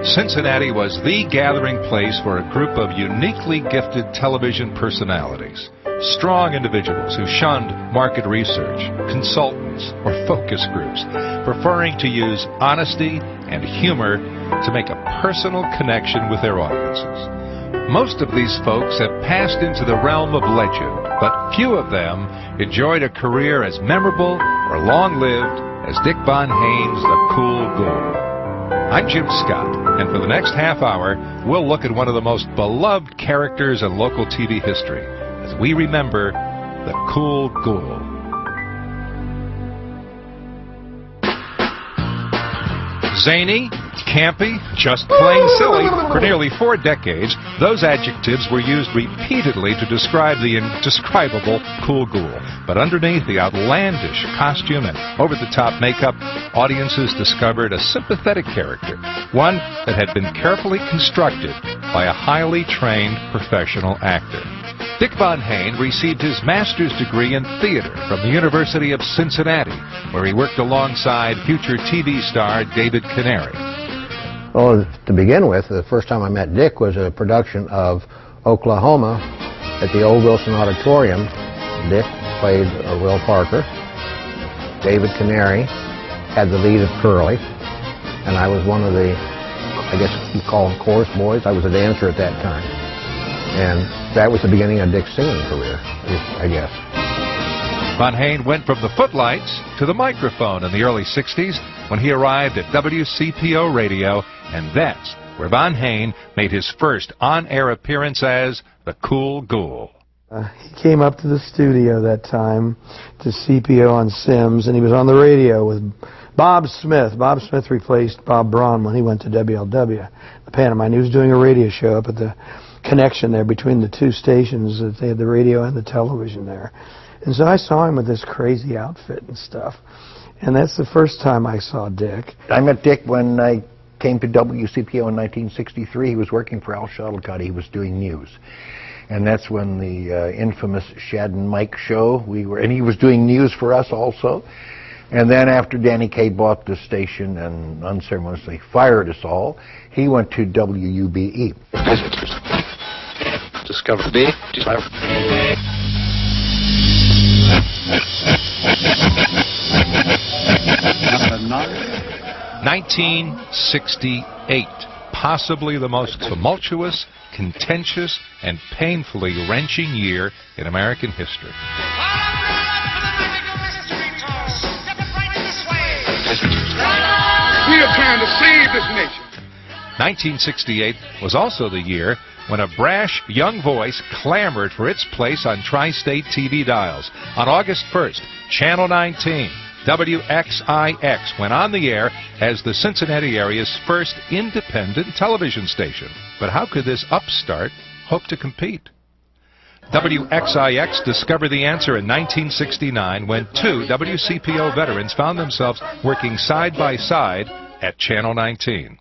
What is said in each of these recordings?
Cincinnati was the gathering place for a group of uniquely gifted television personalities. Strong individuals who shunned market research, consultants, or focus groups, preferring to use honesty and humor to make a personal connection with their audiences. Most of these folks have passed into the realm of legend, but few of them enjoyed a career as memorable or long-lived as Dick Von Haynes, the Cool Ghoul. I'm Jim Scott, and for the next half hour, we'll look at one of the most beloved characters in local TV history as we remember the Cool Ghoul. Zany, campy, just plain silly. For nearly 4 decades, those adjectives were used repeatedly to describe the indescribable Cool Ghoul. But underneath the outlandish costume and over-the-top makeup, audiences discovered a sympathetic character, one that had been carefully constructed by a highly trained professional actor. Dick Von Haynes received his master's degree in theater from the University of Cincinnati, where he worked alongside future TV star David Canary. Well, to begin with, the first time I met Dick was a production of Oklahoma at the old Wilson Auditorium. Dick played Will Parker. David Canary had the lead of Curly, and I was one of the, I guess you call them chorus boys. I was a dancer at that time. And that was the beginning of Dick's singing career, I guess. Von Haynes went from the footlights to the microphone in the early 60s when he arrived at WCPO Radio, and that's where Von Haynes made his first on-air appearance as the Cool Ghoul. He came up to the studio that time to CPO on Sims, and he was on the radio with Bob Smith. Bob Smith replaced Bob Braun when he went to WLW, the pantomime. He was doing a radio show up at the connection there between the two stations. That they had the radio and the television there. And so I saw him with this crazy outfit and stuff. And that's the first time I saw Dick. I met Dick when I came to WCPO in 1963. He was working for Al Shuttlecott. He was doing news. And that's when the infamous Shad and Mike show, and he was doing news for us also. And then after Danny Kaye bought the station and unceremoniously fired us all, he went to WUBE. Discover B. 1968, possibly the most tumultuous, contentious, and painfully wrenching year in American history. We are trying to save this nation. 1968 was also the year when a brash young voice clamored for its place on tri-state TV dials. On August 1st, Channel 19, wxix, went on the air as the Cincinnati area's first independent television station. But how could this upstart hope to compete? wxix discovered the answer in 1969 when 2 WCPO veterans found themselves working side by side at Channel 19.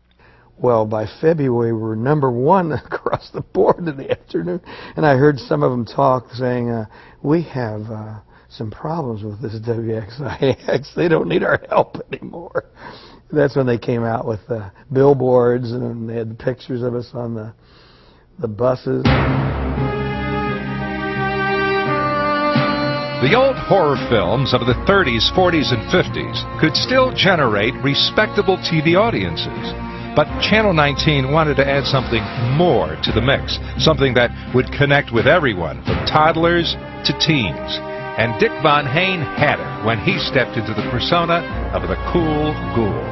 Well, by February, we were #1 across the board in the afternoon. And I heard some of them talk saying, we have some problems with this wxix. They don't need our help anymore. That's when they came out with the billboards, and they had the pictures of us on the buses. The old horror films of the 30s, 40s, and 50s could still generate respectable TV audiences. But Channel 19 wanted to add something more to the mix, something that would connect with everyone, from toddlers to teens. And Dick Von Haynes had it when he stepped into the persona of the Cool Ghoul.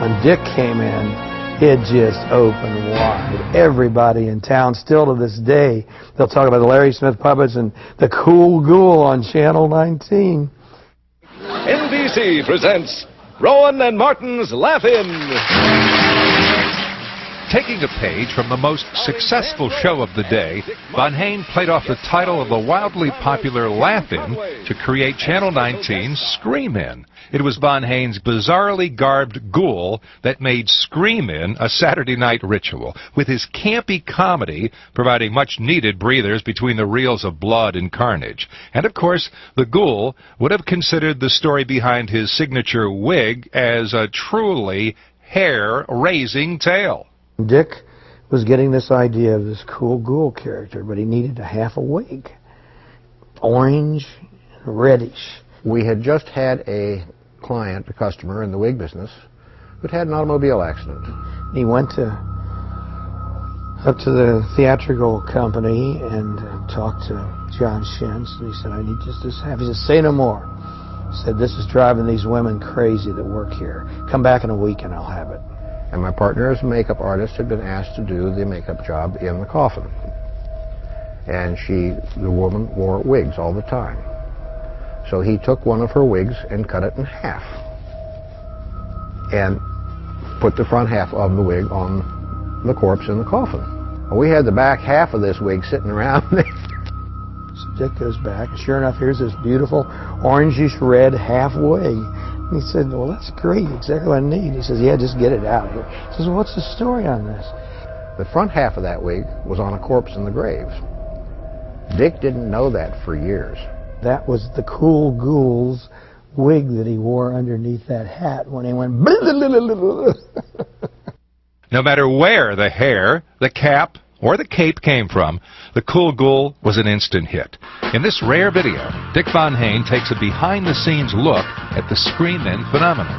When Dick came in, it just opened wide. Everybody in town, still to this day, they'll talk about the Larry Smith puppets and the Cool Ghoul on Channel 19. NBC presents Rowan and Martin's Laugh-In. Taking a page from the most successful show of the day, Von Haynes played off the title of the wildly popular Laugh-In to create Channel 19's Scream-In. It was Von Haynes' bizarrely garbed ghoul that made Scream-In a Saturday night ritual, with his campy comedy providing much-needed breathers between the reels of blood and carnage. And, of course, the ghoul would have considered the story behind his signature wig as a truly hair-raising tale. Dick was getting this idea of this cool ghoul character, but he needed a half a wig. Orange, reddish. We had just had a client, a customer in the wig business, who'd had an automobile accident. He went up to the theatrical company and talked to John Shintz, and he said, I need just this half. He said, say no more. He said, this is driving these women crazy that work here. Come back in a week and I'll have it. And my partner as a makeup artist had been asked to do the makeup job in the coffin. And the woman wore wigs all the time. So he took one of her wigs and cut it in half. And put the front half of the wig on the corpse in the coffin. We had the back half of this wig sitting around there. So Dick goes back, and sure enough, here's this beautiful orangish red half wig. And he said, well, that's great, exactly what I need. He says, yeah, just get it out here. He says, well, what's the story on this? The front half of that wig was on a corpse in the grave. Dick didn't know that for years. That was the cool ghoul's wig that he wore underneath that hat when he went No matter where the hair, the cap, or the cape came from, the cool ghoul was an instant hit. In this rare video, Dick Von Hain takes a behind-the-scenes look at the Scream-In phenomenon.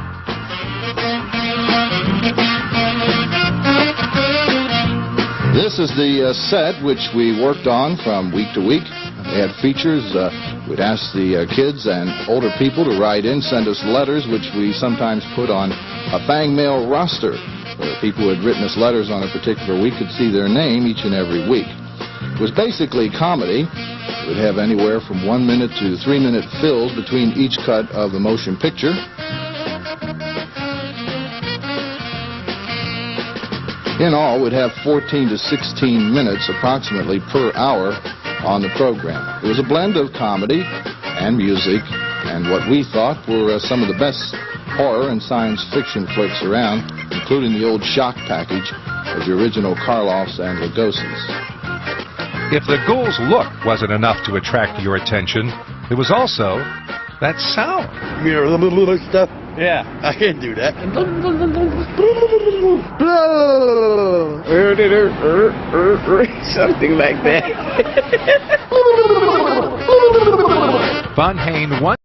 This is the set which we worked on from week to week. We had features. We'd ask the kids and older people to write in, send us letters, which we sometimes put on a bang mail roster, where people who had written us letters on a particular week could see their name each and every week. It was basically comedy. We'd have anywhere from 1 minute to 3 minute fills between each cut of the motion picture. In all, we'd have 14 to 16 minutes approximately per hour on the program. It was a blend of comedy and music and what we thought were some of the best horror and science fiction flicks around, including the old shock package of the original Karloffs and Lugosi's. If the ghoul's look wasn't enough to attract your attention, there was also that sound. You know, the little stuff? Yeah. I can't do that. Something like that. Von Hain once